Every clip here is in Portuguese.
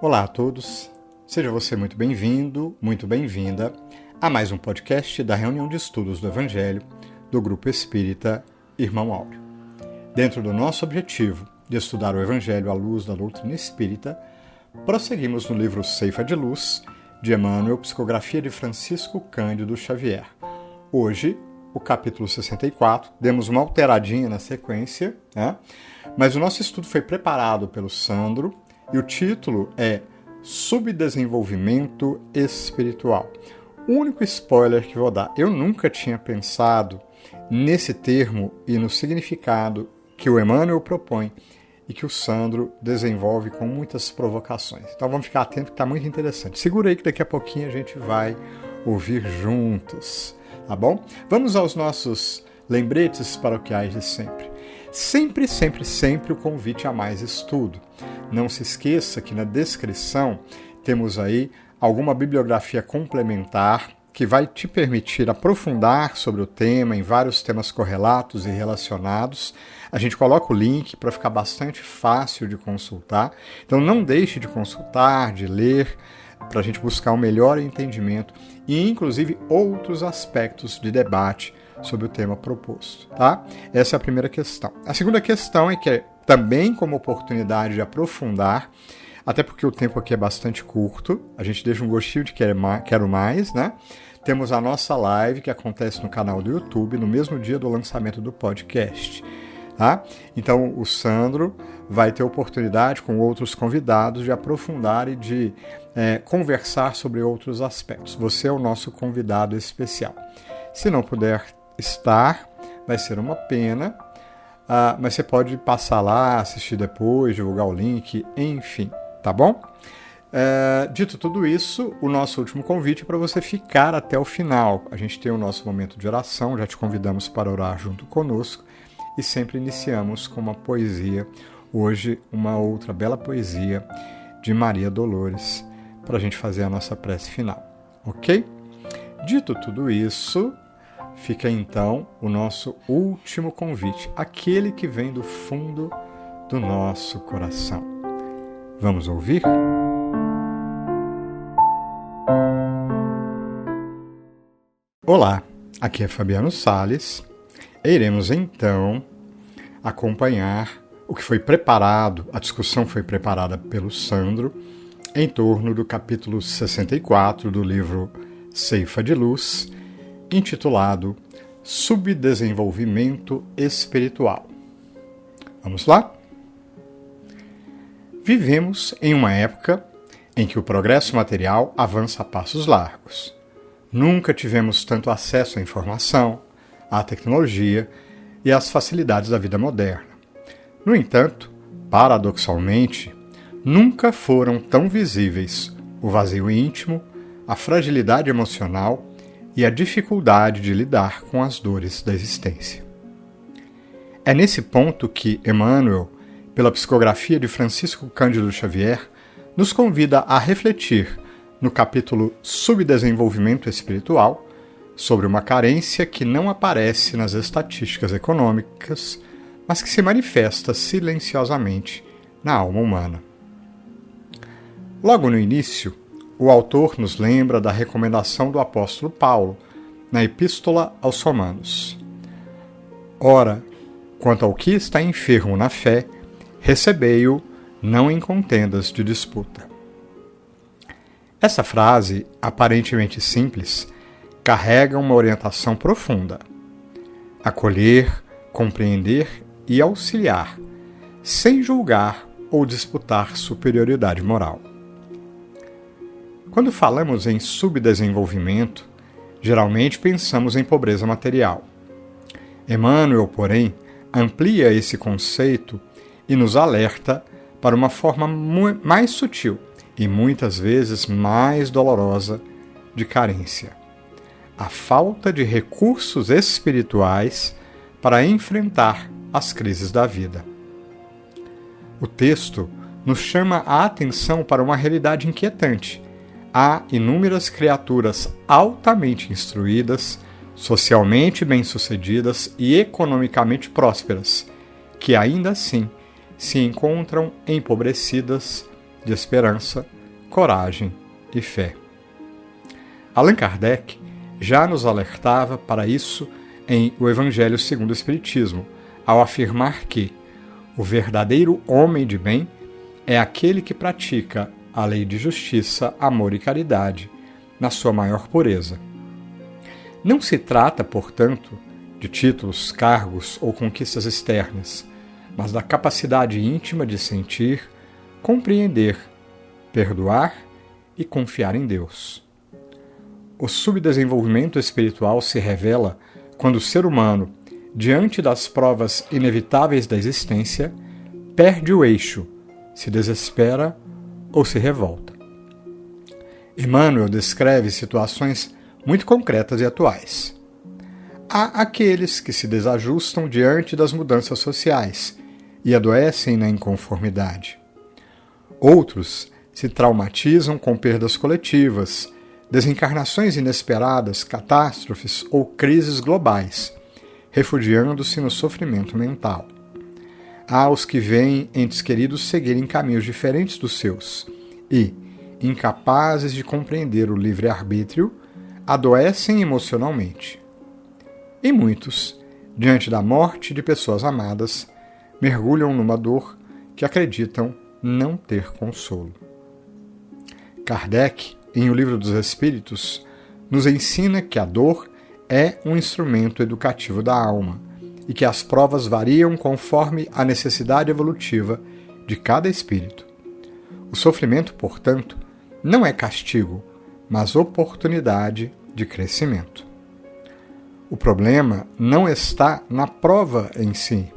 Olá a todos, seja você muito bem-vindo, muito bem-vinda a mais um podcast da reunião de estudos do Evangelho do Grupo Espírita Irmão Áureo. Dentro do nosso objetivo de estudar o Evangelho à luz da doutrina espírita, prosseguimos no livro Ceifa de Luz, de Emmanuel, psicografia de Francisco Cândido Xavier. Hoje, o capítulo 64, demos uma alteradinha na sequência, mas o nosso estudo foi preparado pelo Sandro e o título é Subdesenvolvimento Espiritual. O único spoiler que vou dar, eu nunca tinha pensado nesse termo e no significado que o Emmanuel propõe e que o Sandro desenvolve com muitas provocações. Então vamos ficar atentos que está muito interessante. Segura aí que daqui a pouquinho a gente vai ouvir juntos, tá bom? Vamos aos nossos lembretes paroquiais de sempre. Sempre o convite a mais estudo. Não se esqueça que na descrição temos aí alguma bibliografia complementar que vai te permitir aprofundar sobre o tema em vários temas correlatos e relacionados. A gente coloca o link para ficar bastante fácil de consultar. Então não deixe de consultar, de ler, para a gente buscar um melhor entendimento e inclusive outros aspectos de debate sobre o tema proposto, tá? Essa é a primeira questão. A segunda questão é que também como oportunidade de aprofundar, até porque o tempo aqui é bastante curto, a gente deixa um gostinho de quero mais, né? Temos a nossa live que acontece no canal do YouTube no mesmo dia do lançamento do podcast, tá? Então o Sandro vai ter oportunidade com outros convidados de aprofundar e de conversar sobre outros aspectos. Você é o nosso convidado especial. Se não puder estar, vai ser uma pena, mas você pode passar lá, assistir depois, divulgar o link, enfim, tá bom? Dito tudo isso, o nosso último convite é para você ficar até o final. A gente tem o nosso momento de oração, já te convidamos para orar junto conosco e sempre iniciamos com uma poesia. Hoje, uma outra bela poesia de Maria Dolores para a gente fazer a nossa prece final, ok? Dito tudo isso, fica então o nosso último convite, aquele que vem do fundo do nosso coração. Vamos ouvir? Olá, aqui é Fabiano Salles e iremos então acompanhar o que foi preparado, a discussão foi preparada pelo Sandro em torno do capítulo 64 do livro Ceifa de Luz, intitulado Subdesenvolvimento Espiritual. Vamos lá? Vivemos em uma época em que o progresso material avança a passos largos. Nunca tivemos tanto acesso à informação, à tecnologia e às facilidades da vida moderna. No entanto, paradoxalmente, nunca foram tão visíveis o vazio íntimo, a fragilidade emocional e a dificuldade de lidar com as dores da existência. É nesse ponto que Emmanuel, pela psicografia de Francisco Cândido Xavier, nos convida a refletir no capítulo Subdesenvolvimento Espiritual sobre uma carência que não aparece nas estatísticas econômicas, mas que se manifesta silenciosamente na alma humana. Logo no início, o autor nos lembra da recomendação do apóstolo Paulo na Epístola aos Romanos. Ora, quanto ao que está enfermo na fé, recebei-o não em contendas de disputa. Essa frase, aparentemente simples, carrega uma orientação profunda. Acolher, compreender e auxiliar, sem julgar ou disputar superioridade moral. Quando falamos em subdesenvolvimento, geralmente pensamos em pobreza material. Emmanuel, porém, amplia esse conceito e nos alerta para uma forma mais sutil e muitas vezes mais dolorosa de carência: a falta de recursos espirituais para enfrentar as crises da vida. O texto nos chama a atenção para uma realidade inquietante. Há inúmeras criaturas altamente instruídas, socialmente bem-sucedidas e economicamente prósperas, que ainda assim se encontram empobrecidas de esperança, coragem e fé. Allan Kardec já nos alertava para isso em O Evangelho segundo o Espiritismo, ao afirmar que o verdadeiro homem de bem é aquele que pratica a lei de justiça, amor e caridade na sua maior pureza. Não se trata, portanto, de títulos, cargos ou conquistas externas, mas da capacidade íntima de sentir, compreender, perdoar e confiar em Deus. O subdesenvolvimento espiritual se revela quando o ser humano, diante das provas inevitáveis da existência, perde o eixo, se desespera ou se revolta. Emmanuel descreve situações muito concretas e atuais. Há aqueles que se desajustam diante das mudanças sociais e adoecem na inconformidade. Outros se traumatizam com perdas coletivas, desencarnações inesperadas, catástrofes ou crises globais, refugiando-se no sofrimento mental. Há os que veem entes queridos seguirem caminhos diferentes dos seus e, incapazes de compreender o livre-arbítrio, adoecem emocionalmente. E muitos, diante da morte de pessoas amadas, mergulham numa dor que acreditam não ter consolo. Kardec, em O Livro dos Espíritos, nos ensina que a dor é um instrumento educativo da alma e que as provas variam conforme a necessidade evolutiva de cada espírito. O sofrimento, portanto, não é castigo, mas oportunidade de crescimento. O problema não está na prova em si,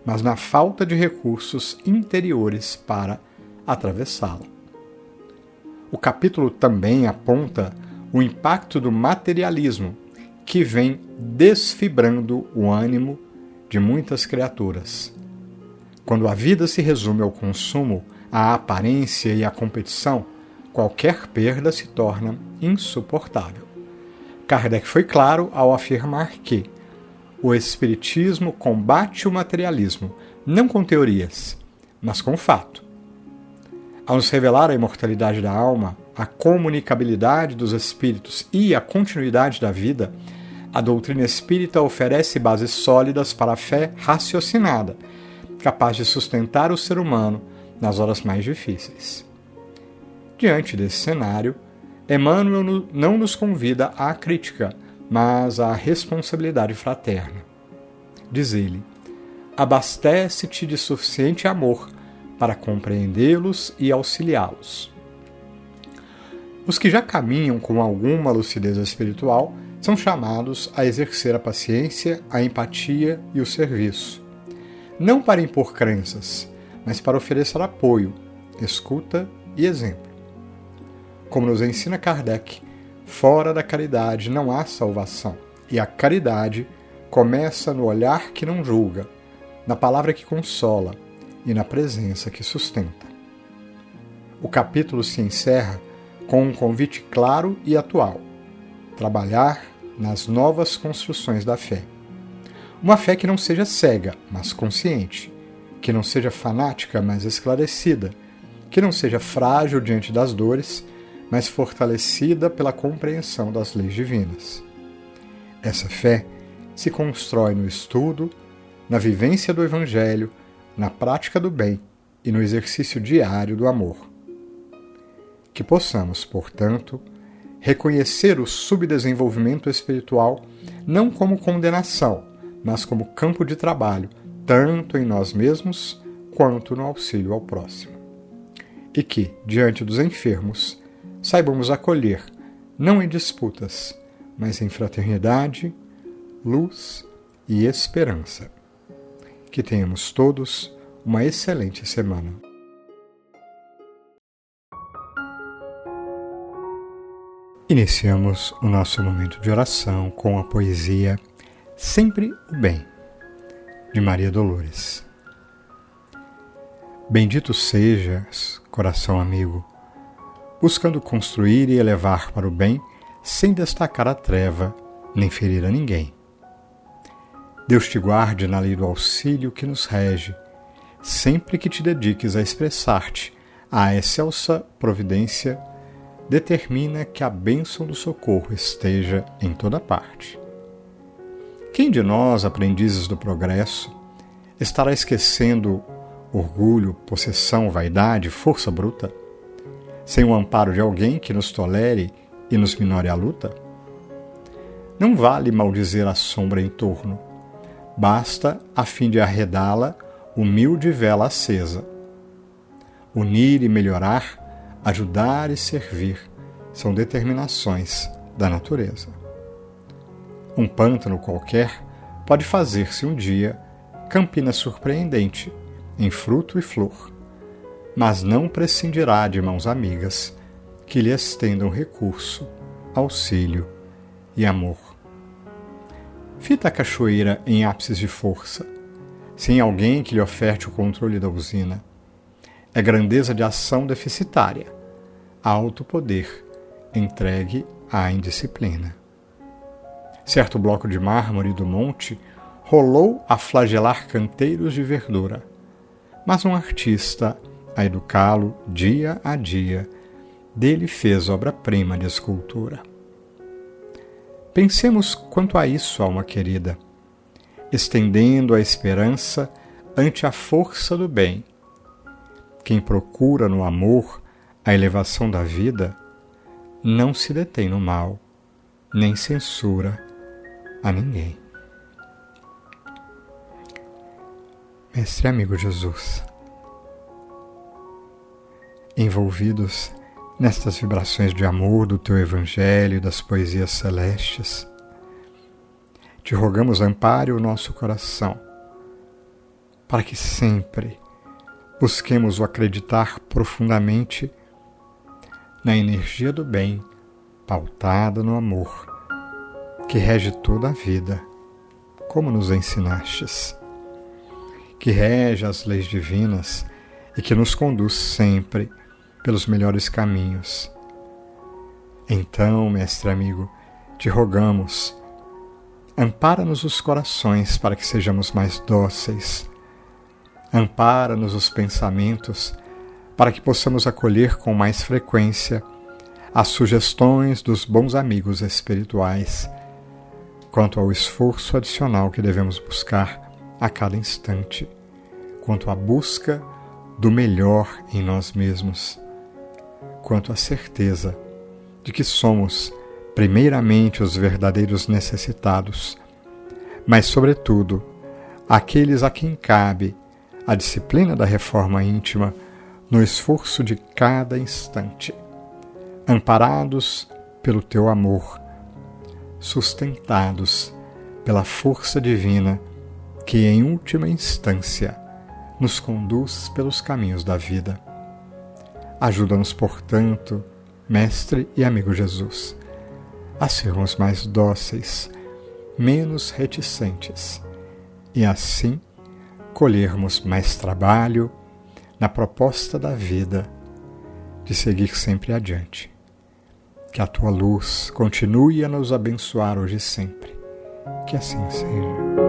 mas na falta de recursos interiores para atravessá-la. O capítulo também aponta o impacto do materialismo, que vem desfibrando o ânimo de muitas criaturas. Quando a vida se resume ao consumo, à aparência e à competição, qualquer perda se torna insuportável. Kardec foi claro ao afirmar que o Espiritismo combate o materialismo, não com teorias, mas com fato. Ao nos revelar a imortalidade da alma, a comunicabilidade dos espíritos e a continuidade da vida, a doutrina espírita oferece bases sólidas para a fé raciocinada, capaz de sustentar o ser humano nas horas mais difíceis. Diante desse cenário, Emmanuel não nos convida à crítica, mas à responsabilidade fraterna. Diz ele: abastece-te de suficiente amor para compreendê-los e auxiliá-los. Os que já caminham com alguma lucidez espiritual são chamados a exercer a paciência, a empatia e o serviço, não para impor crenças, mas para oferecer apoio, escuta e exemplo. Como nos ensina Kardec, fora da caridade não há salvação, e a caridade começa no olhar que não julga, na palavra que consola e na presença que sustenta. O capítulo se encerra com um convite claro e atual: trabalhar nas novas construções da fé. Uma fé que não seja cega, mas consciente, que não seja fanática, mas esclarecida, que não seja frágil diante das dores, mas fortalecida pela compreensão das leis divinas. Essa fé se constrói no estudo, na vivência do Evangelho, na prática do bem e no exercício diário do amor. Que possamos, portanto, reconhecer o subdesenvolvimento espiritual não como condenação, mas como campo de trabalho, tanto em nós mesmos quanto no auxílio ao próximo. E que, diante dos enfermos, saibamos acolher, não em disputas, mas em fraternidade, luz e esperança. Que tenhamos todos uma excelente semana. Iniciamos o nosso momento de oração com a poesia Sempre o Bem, de Maria Dolores. Bendito sejas, coração amigo, buscando construir e elevar para o bem, sem destacar a treva, nem ferir a ninguém. Deus te guarde na lei do auxílio que nos rege, sempre que te dediques a expressar-te, a excelsa providência determina que a bênção do socorro esteja em toda parte. Quem de nós, aprendizes do progresso, estará esquecendo orgulho, possessão, vaidade, força bruta, sem o amparo de alguém que nos tolere e nos minore a luta? Não vale maldizer a sombra em torno, basta, a fim de arredá-la, humilde vela acesa. Unir e melhorar, ajudar e servir, são determinações da natureza. Um pântano qualquer pode fazer-se um dia campina surpreendente, em fruto e flor, mas não prescindirá de mãos amigas que lhe estendam recurso, auxílio e amor. Fita a cachoeira em ápices de força, sem alguém que lhe oferte o controle da usina. É grandeza de ação deficitária, alto poder entregue à indisciplina. Certo bloco de mármore do monte rolou a flagelar canteiros de verdura, mas um artista, a educá-lo dia a dia, dele fez obra-prima de escultura. Pensemos quanto a isso, alma querida, estendendo a esperança ante a força do bem. Quem procura no amor a elevação da vida, não se detém no mal, nem censura a ninguém. Mestre amigo Jesus, envolvidos nestas vibrações de amor do Teu Evangelho e das poesias celestes, te rogamos ampare o nosso coração, para que sempre busquemos o acreditar profundamente na energia do bem, pautada no amor, que rege toda a vida, como nos ensinastes, que rege as leis divinas e que nos conduz sempre pelos melhores caminhos. Então, mestre amigo, te rogamos, ampara-nos os corações para que sejamos mais dóceis, ampara-nos os pensamentos para que possamos acolher com mais frequência as sugestões dos bons amigos espirituais quanto ao esforço adicional que devemos buscar a cada instante, quanto à busca do melhor em nós mesmos, quanto à certeza de que somos, primeiramente, os verdadeiros necessitados, mas, sobretudo, aqueles a quem cabe a disciplina da reforma íntima no esforço de cada instante, amparados pelo Teu amor, sustentados pela força divina que, em última instância, nos conduz pelos caminhos da vida. Ajuda-nos, portanto, Mestre e amigo Jesus, a sermos mais dóceis, menos reticentes, e assim colhermos mais trabalho na proposta da vida de seguir sempre adiante. Que a Tua luz continue a nos abençoar hoje e sempre. Que assim seja.